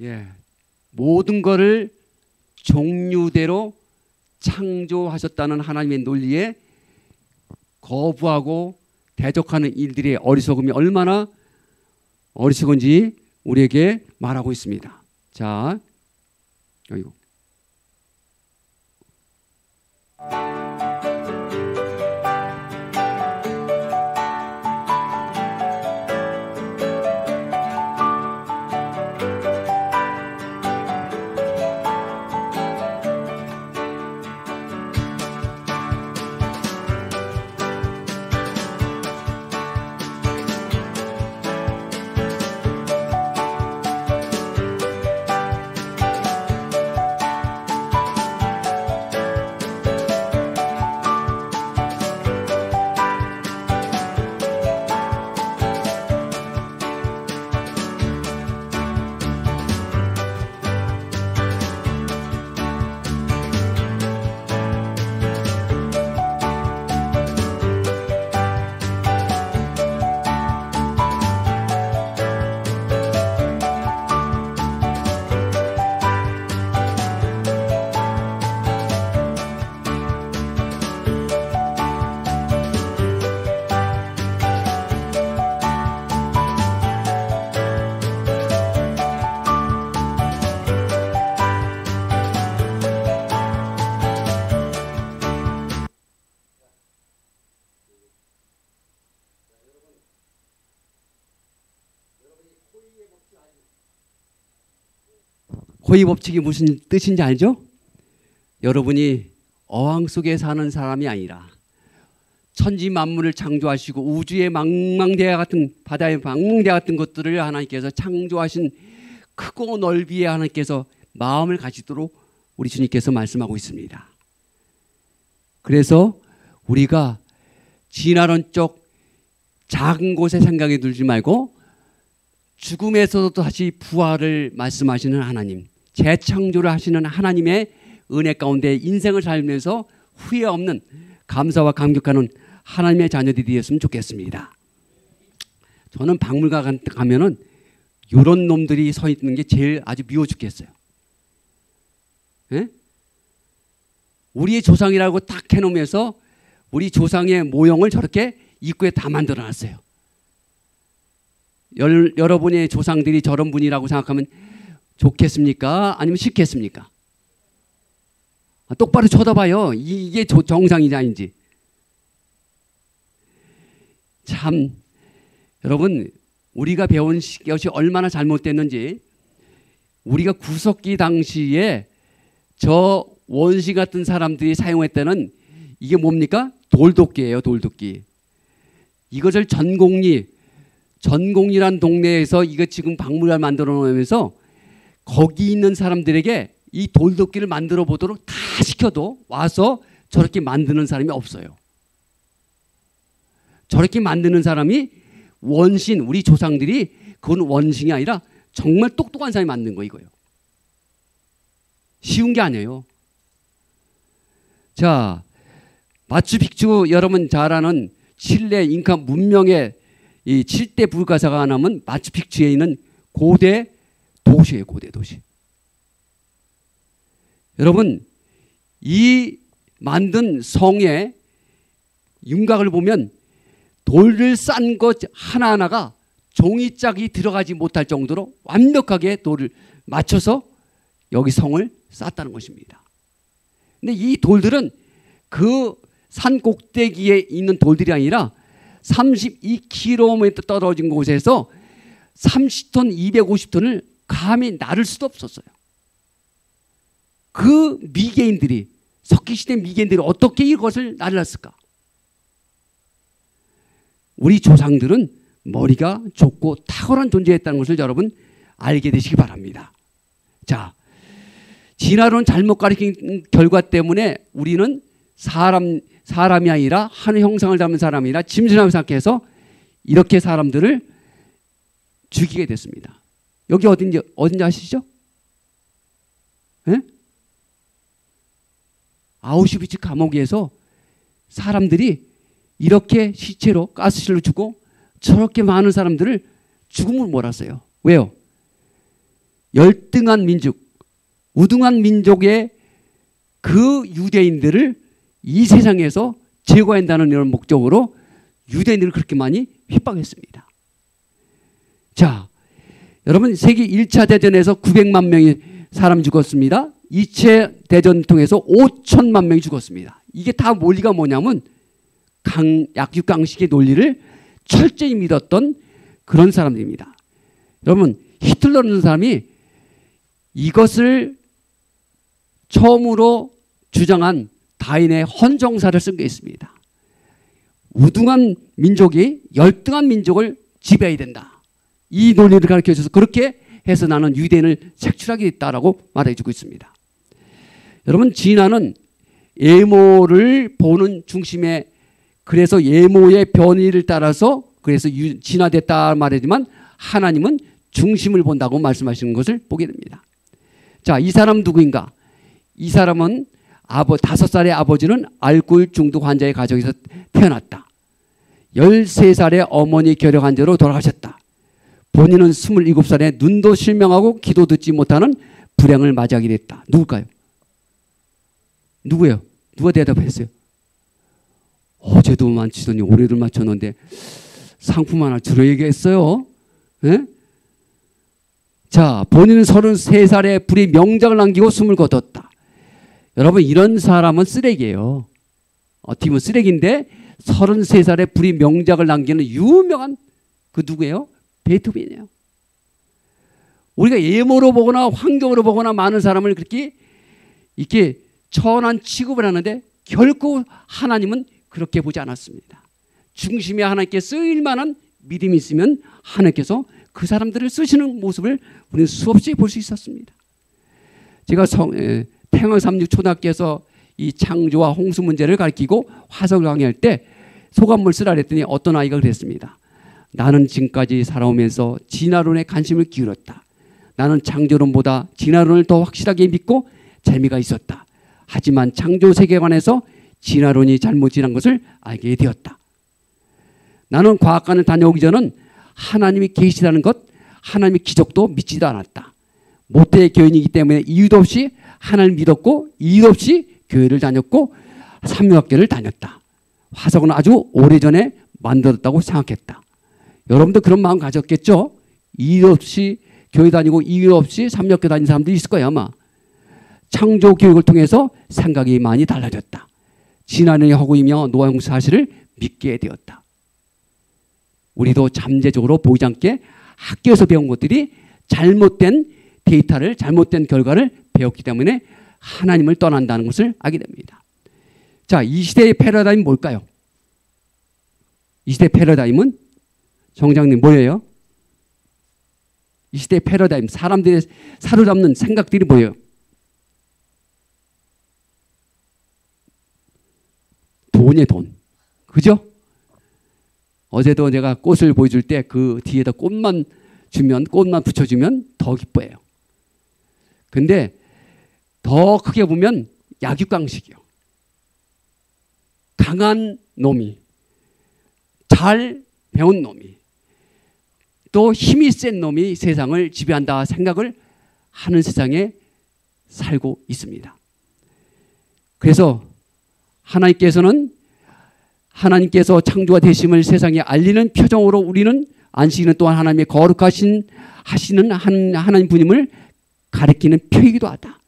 예, 모든 것을 종류대로 창조하셨다는 하나님의 논리에 거부하고 대적하는 일들의 어리석음이 얼마나 어리석은지 우리에게 말하고 있습니다. 자, 여기고. 고의 법칙이 무슨 뜻인지 알죠? 여러분이 어항 속에 사는 사람이 아니라 천지 만물을 창조하시고 우주의 망망대해 같은 바다의 망망대해 같은 것들을 하나님께서 창조하신 크고 넓이에 하나님께서 마음을 가지도록 우리 주님께서 말씀하고 있습니다. 그래서 우리가 진화론 쪽 작은 곳에 생각이 들지 말고 죽음에서도 다시 부활을 말씀하시는 하나님, 재창조를 하시는 하나님의 은혜 가운데 인생을 살면서 후회 없는 감사와 감격하는 하나님의 자녀들이 되었으면 좋겠습니다. 저는 박물관 가면은 이런 놈들이 서 있는 게 제일 아주 미워 죽겠어요. 예? 우리의 조상이라고 딱 해놓으면서 우리 조상의 모형을 저렇게 입구에 다 만들어 놨어요. 여러분의 조상들이 저런 분이라고 생각하면 좋겠습니까? 아니면 싫겠습니까? 똑바로 쳐다봐요. 이게 정상이냐 아닌지. 참 여러분, 우리가 배운 것이 얼마나 잘못됐는지, 우리가 구석기 당시에 저 원시 같은 사람들이 사용했다는 이게 뭡니까? 돌도끼예요. 돌도끼. 이것을 전곡리란 동네에서 이거 지금 박물관 만들어 놓으면서 거기 있는 사람들에게 이 돌도끼를 만들어 보도록 다 시켜도 와서 저렇게 만드는 사람이 없어요. 저렇게 만드는 사람이 원신, 우리 조상들이 그건 원신이 아니라 정말 똑똑한 사람이 만든 거 이거예요. 쉬운 게 아니에요. 자, 마추픽추 여러분 잘 아는 칠레 잉카 문명의 이 7대 불가사가 하나면 마추픽추에 있는 고대 도시예요. 고대 도시. 여러분, 이 만든 성의 윤곽을 보면 돌을 싼 것 하나하나가 종이짝이 들어가지 못할 정도로 완벽하게 돌을 맞춰서 여기 성을 쌓았다는 것입니다. 근데 이 돌들은 그 산 꼭대기에 있는 돌들이 아니라 32km 떨어진 곳에서 30톤, 250톤을 감히 나를 수도 없었어요. 그 미개인들이, 석기시대 미개인들이 어떻게 이것을 날랐을까? 우리 조상들은 머리가 좁고 탁월한 존재였다는 것을 여러분 알게 되시기 바랍니다. 자, 진화론 잘못 가르친 결과 때문에 우리는 사람이 아니라 하늘 형상을 담은 사람이 아니라 짐승이라고 생각해서 이렇게 사람들을 죽이게 됐습니다. 여기 어딘지 아시죠? 예? 아우슈비츠 감옥에서 사람들이 이렇게 시체로 가스실로 주고 저렇게 많은 사람들을 죽음으로 몰았어요. 왜요? 열등한 민족, 우등한 민족의 그 유대인들을 이 세상에서 제거한다는 이런 목적으로 유대인들을 그렇게 많이 핍박했습니다. 자, 여러분, 세계 1차 대전에서 900만 명의 사람이 죽었습니다. 2차 대전 통해서 5천만 명이 죽었습니다. 이게 다 논리가 뭐냐면 약육강식의 논리를 철저히 믿었던 그런 사람들입니다. 여러분, 히틀러라는 사람이 이것을 처음으로 주장한 다인의 헌정사를 쓴 게 있습니다. 우등한 민족이 열등한 민족을 지배해야 된다. 이 논리를 가르쳐줘서 그렇게 해서 나는 유대인을 색출하게 됐다라고 말해주고 있습니다. 여러분, 진화는 예모를 보는 중심에, 그래서 예모의 변이를 따라서 그래서 진화됐다 말하지만 하나님은 중심을 본다고 말씀하시는 것을 보게 됩니다. 자, 이 사람 누구인가? 이 사람은 5살의 아버지는 알코올 중독 환자의 가족에서 태어났다. 13살의 어머니 결핵 환자로 돌아가셨다. 본인은 27살에 눈도 실명하고 귀도 듣지 못하는 불행을 맞이하게 됐다. 누굴까요? 누구예요? 누가 대답했어요? 어제도 맞히더니 올해도 맞췄는데 상품 하나 줄여야겠어요. 예? 자, 본인은 33살에 불의 명작을 남기고 숨을 거뒀다. 여러분, 이런 사람은 쓰레기예요. 어떻게 보면 쓰레기인데 33살에 불의 명작을 남기는 유명한 그 누구예요? 베토벤이에요. 우리가 예모로 보거나 환경으로 보거나 많은 사람을 그렇게 이렇게 천한 취급을 하는데 결코 하나님은 그렇게 보지 않았습니다. 중심에 하나님께 쓰일 만한 믿음이 있으면 하나님께서 그 사람들을 쓰시는 모습을 우리는 수없이 볼 수 있었습니다. 제가 태영삼육초등학교에서 이 창조와 홍수 문제를 가르치고 화석을 강의할 때 소감을 쓰라 그랬더니 어떤 아이가 그랬습니다. 나는 지금까지 살아오면서 진화론에 관심을 기울였다. 나는 창조론보다 진화론을 더 확실하게 믿고 재미가 있었다. 하지만 창조 세계관에서 진화론이 잘못 지난 것을 알게 되었다. 나는 과학관을 다녀오기 전은 하나님이 계시다는 것, 하나님의 기적도 믿지도 않았다. 모태의 교인이기 때문에 이유도 없이 하나님을 믿었고 이유도 없이 교회를 다녔고 삼육학교를 다녔다. 화석은 아주 오래전에 만들었다고 생각했다. 여러분도 그런 마음 가졌겠죠? 이유 없이 교회 다니고 이유 없이 삼육학교 다니는 사람들이 있을 거예요 아마. 창조 교육을 통해서 생각이 많이 달라졌다. 진화론의 허구이며 노아의 홍수 사실을 믿게 되었다. 우리도 잠재적으로 보이지 않게 학교에서 배운 것들이 잘못된 데이터를 잘못된 결과를 배웠기 때문에 하나님을 떠난다는 것을 알게 됩니다. 자, 이 시대의 패러다임은 뭘까요? 이 시대의 패러다임은 정장님 뭐예요? 이 시대의 패러다임, 사람들의 사로잡는 생각들이 뭐예요? 돈이에요, 돈. 그죠? 어제도 내가 꽃을 보여줄 때 그 뒤에다 꽃만 주면, 꽃만 붙여주면 더 기뻐해요. 근데 더 크게 보면 약육강식이요. 강한 놈이, 잘 배운 놈이, 또 힘이 센 놈이 세상을 지배한다 생각을 하는 세상에 살고 있습니다. 그래서 하나님께서 창조가 되심을 세상에 알리는 표정으로 우리는 안식일은 또한 하나님의 거룩하신 하시는 하나님 분임을 가리키는 표이기도 하다.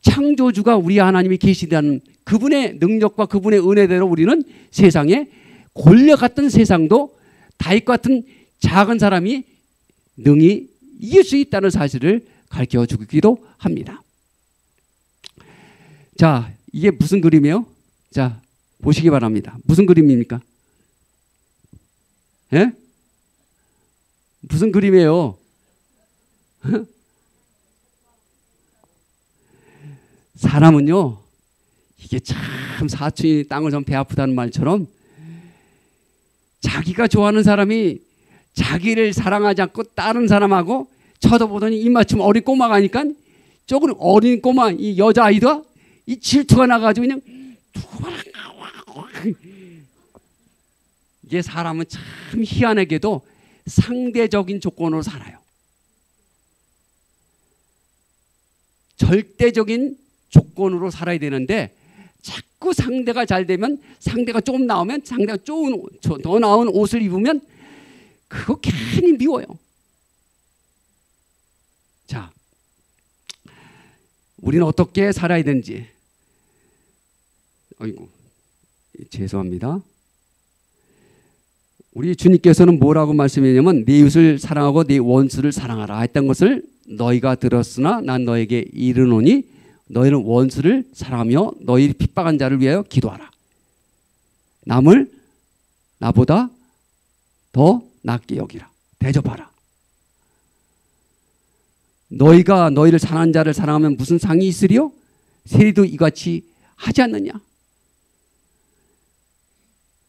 창조주가 우리 하나님이 계시다는 그분의 능력과 그분의 은혜대로 우리는 세상에 골려 같은 세상도 다윗 같은 작은 사람이 능히 이길 수 있다는 사실을 가르쳐 주기도 합니다. 자, 이게 무슨 그림이에요? 자, 보시기 바랍니다. 무슨 그림입니까? 예? 무슨 그림이에요? 사람은요, 이게 참 사촌이 땅을 좀 배 아프다는 말처럼 자기가 좋아하는 사람이 자기를 사랑하지 않고 다른 사람하고 쳐다보더니 입맞춤 어린 꼬마가 하니까 조금 어린 꼬마 이 여자아이도 이 질투가 나가지고 그냥 이게 사람은 참 희한하게도 상대적인 조건으로 살아요. 절대적인 조건으로 살아야 되는데 자꾸 상대가 잘 되면 상대가 조금 나오면 상대가 더 나은 옷을 입으면 그거 괜히 미워요. 자, 우리는 어떻게 살아야 되는지. 아이고, 죄송합니다. 우리 주님께서는 뭐라고 말씀했냐면 네 이웃을 사랑하고 네 원수를 사랑하라 했던 것을 너희가 들었으나 난 너에게 이르노니 너희는 원수를 사랑하며 너희 핍박한 자를 위하여 기도하라. 남을 나보다 더 낫게 여기라. 대접하라. 너희가 너희를 사랑하는 자를 사랑하면 무슨 상이 있으리요? 세리도 이같이 하지 않느냐?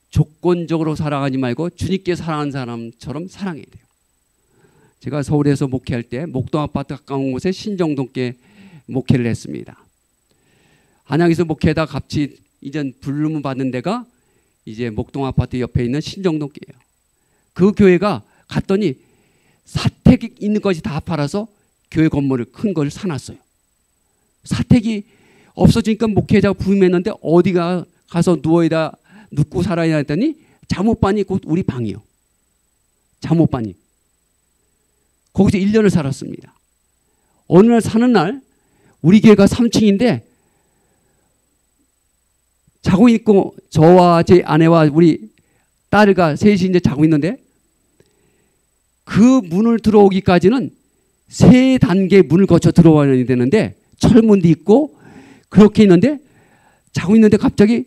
조건적으로 사랑하지 말고 주님께 사랑하는 사람처럼 사랑해야 돼요. 제가 서울에서 목회할 때 목동 아파트 가까운 곳에 신정동께 목회를 했습니다. 안양에서 목회하다 갑자기 이전 부름을 받는 데가 이제 목동 아파트 옆에 있는 신정동교회예요. 그 교회가 갔더니 사택이 있는 것이 다 팔아서 교회 건물을 큰 걸 사놨어요. 사택이 없어지니까 목회자가 부임했는데 어디가 가서 눕고 살아야 했더니 잠옷반이 곧 우리 방이요. 잠옷반이. 거기서 1년을 살았습니다. 어느 날 사는 날 우리 교회가 3층인데 자고 있고 저와 제 아내와 우리 딸과 셋이 이제 자고 있는데 그 문을 들어오기까지는 세 단계 문을 거쳐 들어와야 되는데 철문도 있고 그렇게 있는데 자고 있는데 갑자기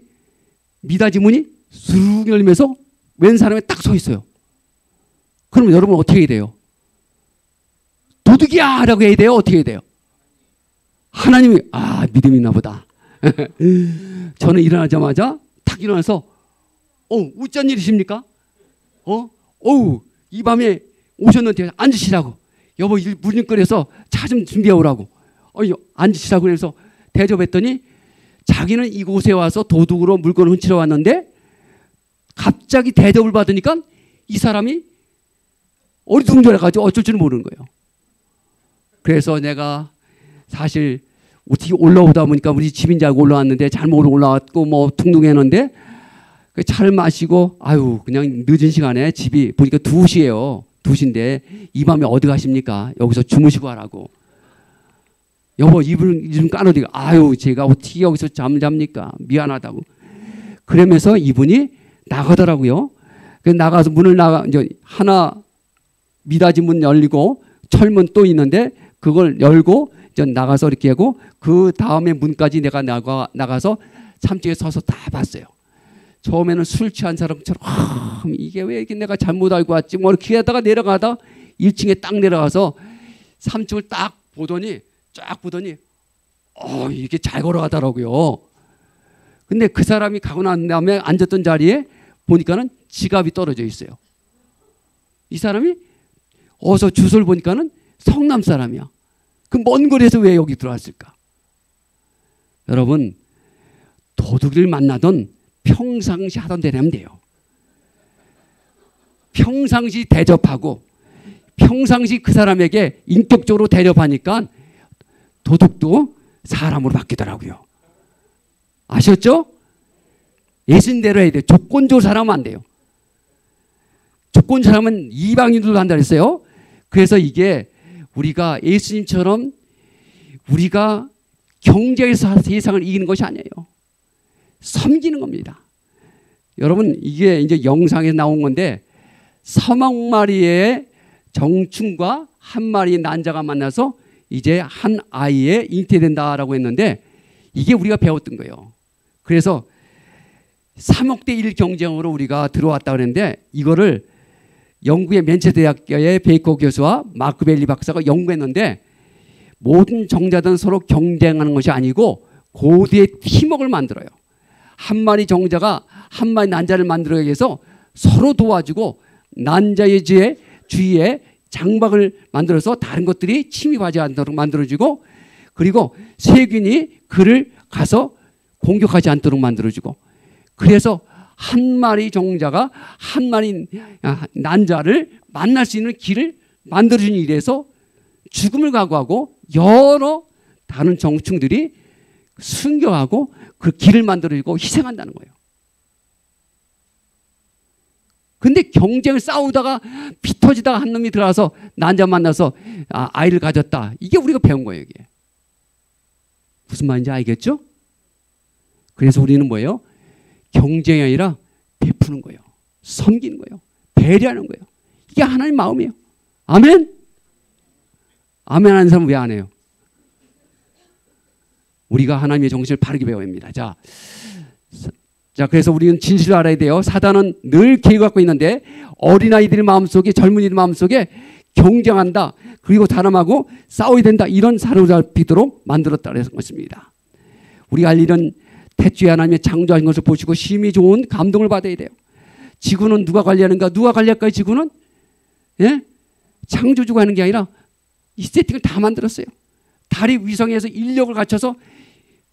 미닫이 문이 쑥 열리면서 웬 사람이 딱 서 있어요. 그러면 여러분 어떻게 해야 돼요? 도둑이야! 라고 해야 돼요? 어떻게 해야 돼요? 하나님이 믿음이 있나 보다. 저는 일어나자마자 탁 일어나서 어쩐 일이십니까? 이 밤에 오셨는데 앉으시라고. 여보 물 좀 끓여서 차 좀 준비해 오라고. 앉으시라고 해서 대접했더니 자기는 이곳에 와서 도둑으로 물건을 훔치러 왔는데 갑자기 대접을 받으니까 이 사람이 어리둥절해가지고 어쩔 줄 모르는 거예요. 그래서 내가 사실 어떻게 올라오다 보니까 우리 집인 줄 알고 올라왔는데 잘못 올라왔고 뭐 둥둥했는데 차를 마시고 그냥 늦은 시간에 집이 보니까 2시예요. 2시인데 이 밤에 어디 가십니까? 여기서 주무시고 하라고. 여보 이불 좀 깔아드리고 제가 어떻게 여기서 잠을 잡니까? 미안하다고. 그러면서 이분이 나가더라고요. 그래서 나가서 문을 이제 하나 미닫이 문 열리고 철문 또 있는데 그걸 열고 이제 나가서 이렇게 하고 그 다음에 문까지 내가 나가서 3층에 서서 다 봤어요. 처음에는 술 취한 사람처럼 이게 왜 이렇게 내가 잘못 알고 왔지 뭐 이렇게 하다가 내려가다 1층에 딱 내려가서 3층을 딱 보더니 쫙 보더니 이게 잘 걸어가더라고요. 근데 그 사람이 가고 난 다음에 앉았던 자리에 보니까는 지갑이 떨어져 있어요. 이 사람이 어서 주소를 보니까는 성남 사람이야. 그 먼 거리에서 왜 여기 들어왔을까? 여러분 도둑을 만나던 평상시 하던 대로 하면 돼요. 평상시 대접하고 평상시 그 사람에게 인격적으로 대접하니까 도둑도 사람으로 바뀌더라고요. 아셨죠? 예신대로 해야 돼요. 조건적으로 살아면 안 돼요. 조건적으로 하면 이방인들도 한다 그랬어요. 그래서 이게 우리가 예수님처럼 우리가 경쟁에서 세상을 이기는 것이 아니에요. 섬기는 겁니다. 여러분 이게 이제 영상에 나온 건데 3마리의 정충과 1마리의 난자가 만나서 이제 한 아이에 잉태된다라고 했는데 이게 우리가 배웠던 거예요. 그래서 3억 대 1 경쟁으로 우리가 들어왔다 그랬는데 이거를 영국의 맨체스터 대학교의 베이커 교수와 마크 벨리 박사가 연구했는데 모든 정자들은 서로 경쟁하는 것이 아니고 고대의 팀워크를 만들어요. 1마리 정자가 1마리 난자를 만들어야 해서 서로 도와주고 난자의 주위에 장박을 만들어서 다른 것들이 침입하지 않도록 만들어주고 그리고 세균이 그를 가서 공격하지 않도록 만들어주고 그래서 1마리 정자가 1마리 난자를 만날 수 있는 길을 만들어주는 일에서 죽음을 각오하고 여러 다른 정충들이 순교하고 그 길을 만들어주고 희생한다는 거예요. 근데 경쟁을 싸우다가 피 터지다가 한 놈이 들어와서 난자 만나서 아이를 가졌다. 이게 우리가 배운 거예요. 이게. 무슨 말인지 알겠죠? 그래서 우리는 뭐예요? 경쟁이 아니라 베푸는 거예요. 섬기는 거예요. 배려하는 거예요. 이게 하나님 마음이에요. 아멘? 아멘 하는 사람은 왜 안 해요? 우리가 하나님의 정신을 바르게 배워야 합니다. 자, 그래서 우리는 진실을 알아야 돼요. 사단은 늘 계획을 갖고 있는데 어린아이들 마음속에 젊은이들 마음속에 경쟁한다. 그리고 사람하고 싸워야 된다. 이런 사로잡히도록 만들었다는 것입니다. 우리가 할 일은 태초에 하나님의 창조하신 것을 보시고 심히 좋은 감동을 받아야 돼요. 지구는 누가 관리하는가? 누가 관리할까요? 지구는? 예? 창조주가 하는 게 아니라 이 세팅을 다 만들었어요. 달이 위성에서 인력을 갖춰서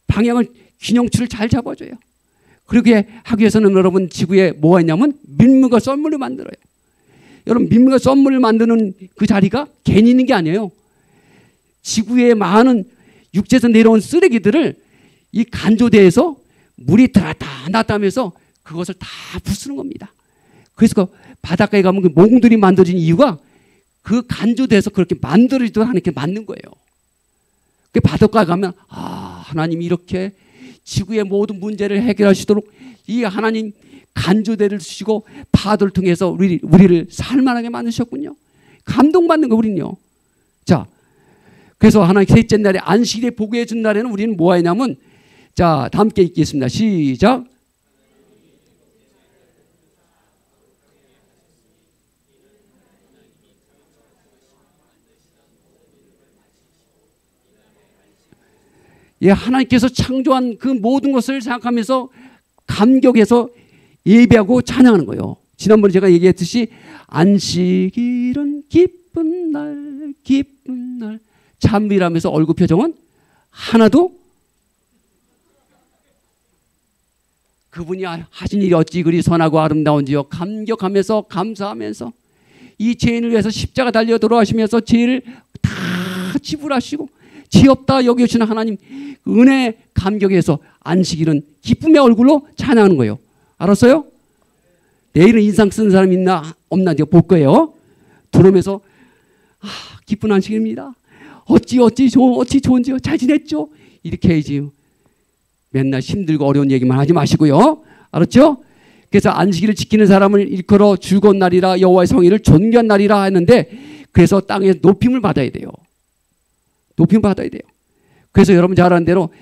방향을 균형추를 잘 잡아줘요. 그렇게 하기 위해서는 여러분 지구에 뭐가 있냐면 민물과 썰물을 만들어요. 여러분 민물과 썰물을 만드는 그 자리가 괜히 있는 게 아니에요. 지구에 많은 육지에서 내려온 쓰레기들을 이 간조대에서 물이 다 나타나면서 그것을 다 부수는 겁니다. 그래서 그 바닷가에 가면 그 몽들이 만들어진 이유가 그 간조대에서 그렇게 만들어지도록 하나님께 만든 거예요. 그 바닷가에 가면 하나님이 이렇게 지구의 모든 문제를 해결하시도록 이 하나님 간조대를 주시고 파도를 통해서 우리를 살만하게 만드셨군요. 감동받는 거 우리는요. 자, 그래서 하나님 셋째 날에 안식일에 보게 해준 날에는 우리는 뭐 하냐면, 자, 다 함께 읽겠습니다. 시작. 예, 하나님께서 창조한 그 모든 것을 생각하면서 감격해서 예배하고 찬양하는 거예요. 지난번에 제가 얘기했듯이 안식일은 기쁜 날, 기쁜 날. 찬미라면서 얼굴 표정은 하나도 그분이 하신 일이 어찌 그리 선하고 아름다운지요. 감격하면서 감사하면서 이 죄인을 위해서 십자가 달려 돌아가시면서 죄를 다 지불하시고 죄 없다 여기시는 하나님 은혜 감격해서 안식일은 기쁨의 얼굴로 찬양하는 거예요. 알았어요? 내일은 인상 쓰는 사람 있나 없나 제가 볼 거예요. 들으면서 기쁜 안식일입니다. 어찌 좋은지요. 잘 지냈죠? 이렇게 해야지. 맨날 힘들고 어려운 얘기만 하지 마시고요. 알았죠? 그래서 안식일을 지키는 사람을 일컬어 즐거운 날이라 여호와의 성의를 존귀한 날이라 했는데, 그래서 땅에 높임을 받아야 돼요. 높임을 받아야 돼요. 그래서 여러분 잘 아는 대로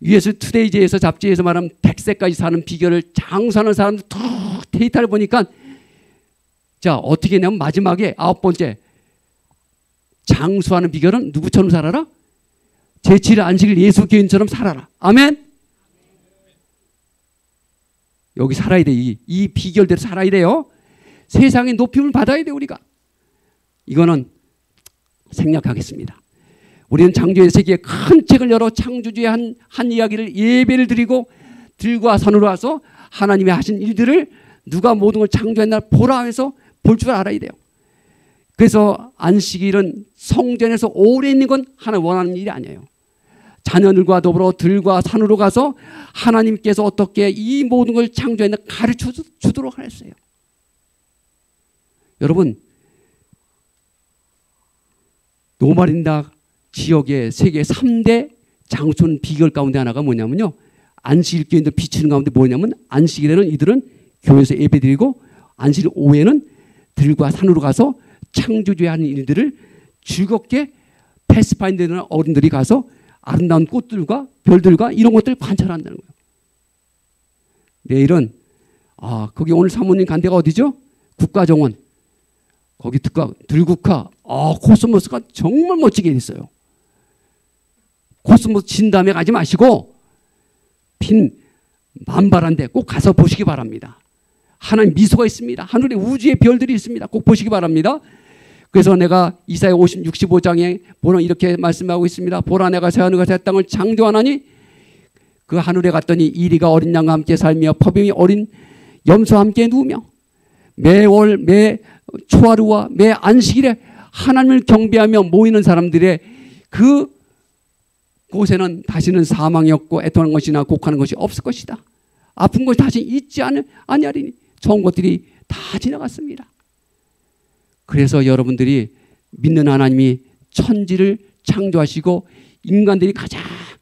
US 투데이지에서 잡지에서 말하면 100세까지 사는 비결을 장수하는 사람들 툭 데이터를 보니까, 자, 어떻게 했냐면 마지막에 9번째 장수하는 비결은 누구처럼 살아라? 제7일 안식일 예수 교인처럼 살아라. 아멘. 여기 살아야 돼. 이 비결대로 살아야 돼요. 세상에 높임을 받아야 돼 우리가. 이거는 생략하겠습니다. 우리는 창조의 세계에 큰 책을 열어 창조주의 한 이야기를 예배를 드리고 들과 산으로 와서 하나님이 하신 일들을 누가 모든 걸 창조했나 보라 해서 볼 줄 알아야 돼요. 그래서 안식일은 성전에서 오래 있는 건 하나 원하는 일이 아니에요. 자녀들과 더불어 들과 산으로 가서 하나님께서 어떻게 이 모든 걸 창조했나 가르쳐 주도록 하셨어요. 여러분, 노마린다 지역의 세계 3대 장손 비결 가운데 하나가 뭐냐면요, 안식일 교인들 비추는 가운데 뭐냐면, 안식일에는 이들은 교회에서 예배드리고 안식일 오후에는 들과 산으로 가서 창조주의 하는 일들을 즐겁게 패스파인더나 어른들이 가서 아름다운 꽃들과 별들과 이런 것들을 관찰한다는 거예요. 내일은 거기 오늘 사모님 간 데가 어디죠? 국가정원. 거기 들국화. 코스모스가 정말 멋지게 있어요. 코스모스 진담에 가지 마시고 빈 만발한데 꼭 가서 보시기 바랍니다. 하나님 미소가 있습니다. 하늘에 우주의 별들이 있습니다. 꼭 보시기 바랍니다. 그래서 내가 이사야 65장에 보라 이렇게 말씀하고 있습니다. 보라 내가 새하늘과 새 땅을 창조하나니 그 하늘에 갔더니 이리가 어린 양과 함께 살며 퍼빔이 어린 염소와 함께 누우며 매월 매 초하루와 매 안식일에 하나님을 경배하며 모이는 사람들의 그 곳에는 다시는 사망이 없고 애통하는 것이나 곡하는 것이 없을 것이다. 아픈 것이 다시 있지 아니하리니 좋은 것들이 다 지나갔습니다. 그래서 여러분들이 믿는 하나님이 천지를 창조하시고 인간들이 가장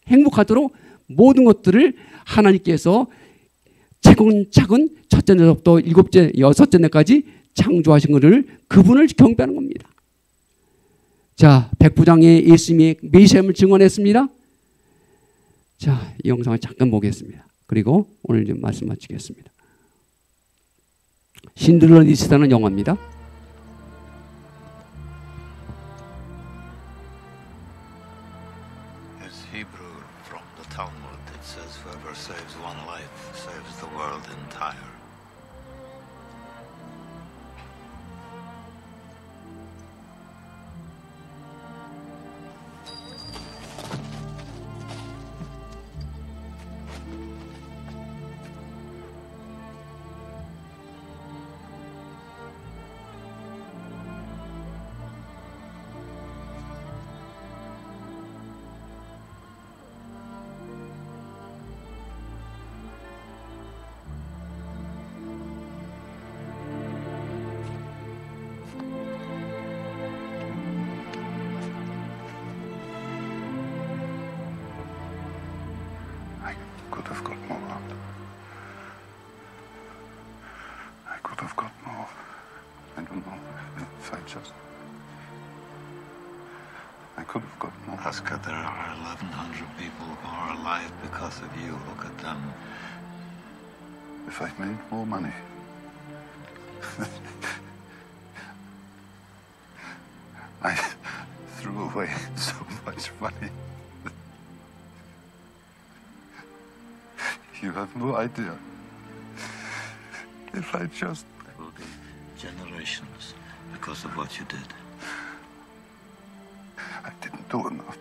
행복하도록 모든 것들을 하나님께서 차근차근 첫째 날부터 일곱째, 여섯째 날까지 창조하신 것을 그분을 경배하는 겁니다. 자, 백부장의 예수님의 메시아임을 증언했습니다. 자, 이 영상을 잠깐 보겠습니다. 그리고 오늘 좀 말씀 마치겠습니다. 신들러 리스트라는 영화입니다. It's Hebrew from the Talmud. It says, "Whoever saves one life saves the world entire." I could have got more. I could have got more. I don't know if I just... I could have got more. Oscar, there are 1,100 people who are alive because of you. Look at them. If I'd made more money. I threw away so much money. You have no idea. If I just... There will be generations because of what you did. I didn't do enough.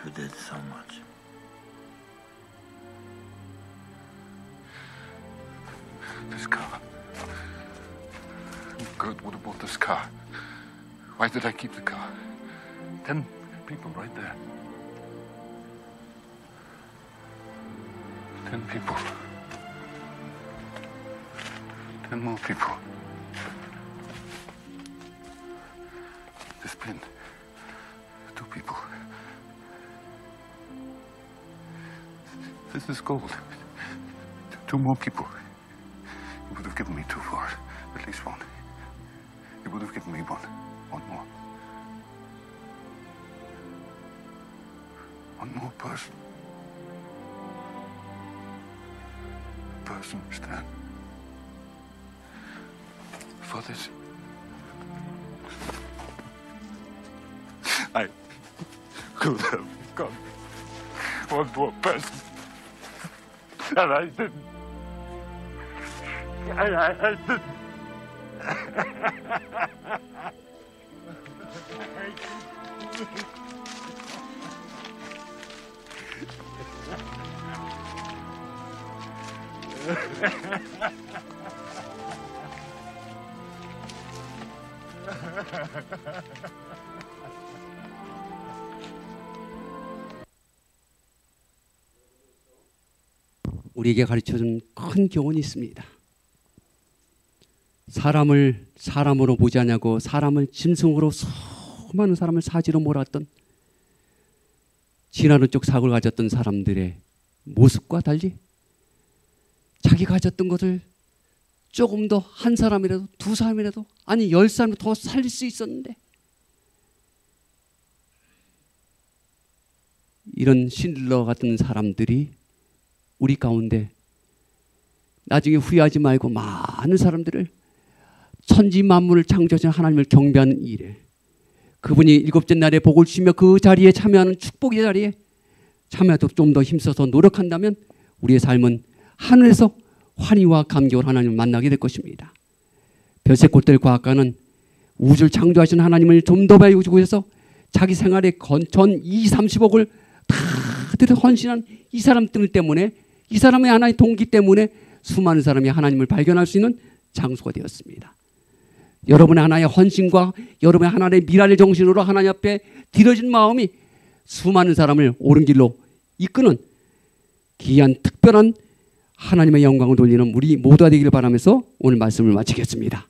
You did so much. This car. Kurt would have bought this car. Why did I keep the car? 10 people right there. 10 people. 10 more people. This pin. 2 people. This is gold. 2 more people. He would have given me 2 for it. At least 1. He would have given me 1. 1 more. 1 more person. A person, Stan. For this. I could have got 1 more person. And I didn't. I didn't. 우리에게 가르쳐준 큰 교훈이 있습니다. 사람을 사람으로 보지 않냐고 사람을 짐승으로 수많은 사람을 사지로 몰았던 진화론적 사고를 가졌던 사람들의 모습과 달리 자기 가졌던 것을 조금 더 한 사람이라도 2 사람이라도 아니 10사람이라도 더 살릴 수 있었는데 이런 신들러 같은 사람들이 우리 가운데 나중에 후회하지 말고 많은 사람들을 천지 만물을 창조하신 하나님을 경배하는 일에 그분이 7째 날에 복을 주시며 그 자리에 참여하는 축복의 자리에 참여도 좀 더 힘써서 노력한다면 우리의 삶은 하늘에서 환희와 감격으로 하나님을 만나게 될 것입니다. 별세꽃들 과학가는 우주를 창조하신 하나님을 좀 더 배우고 해서 자기 생활의 전 20, 30억을 다 헌신한 이 사람들 때문에 이 사람의 하나의 동기 때문에 수많은 사람이 하나님을 발견할 수 있는 장소가 되었습니다. 여러분의 하나의 헌신과 여러분의 하나의 미랄의 정신으로 하나님 앞에 드려진 마음이 수많은 사람을 옳은 길로 이끄는 귀한 특별한 하나님의 영광을 돌리는 우리 모두가 되기를 바라면서 오늘 말씀을 마치겠습니다.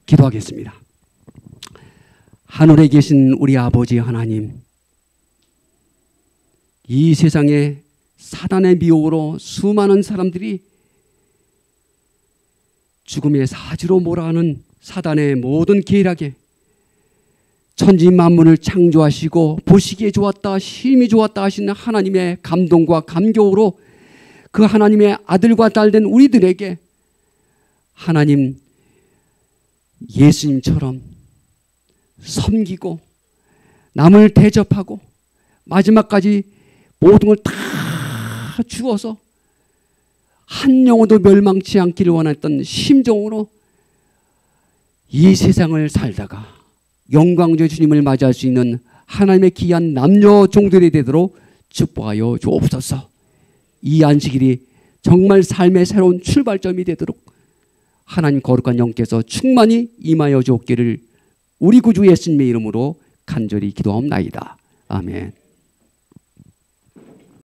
기도하겠습니다. 하늘에 계신 우리 아버지 하나님, 이 세상에 사단의 미혹으로 수많은 사람들이 죽음의 사지로 몰아가는 사단의 모든 계략에 천지 만물을 창조하시고 보시기에 좋았다 힘이 좋았다 하시는 하나님의 감동과 감격으로 그 하나님의 아들과 딸된 우리들에게 하나님 예수님처럼 섬기고 남을 대접하고 마지막까지 모든 걸 다 주어서 한 영혼도 멸망치 않기를 원했던 심정으로 이 세상을 살다가 영광의 주님을 맞이할 수 있는 하나님의 귀한 남녀 종들이 되도록 축복하여 주옵소서. 이 안식일이 정말 삶의 새로운 출발점이 되도록 하나님 거룩한 영께서 충만히 임하여 주옵기를 우리 구주 예수님의 이름으로 간절히 기도하옵나이다. 아멘.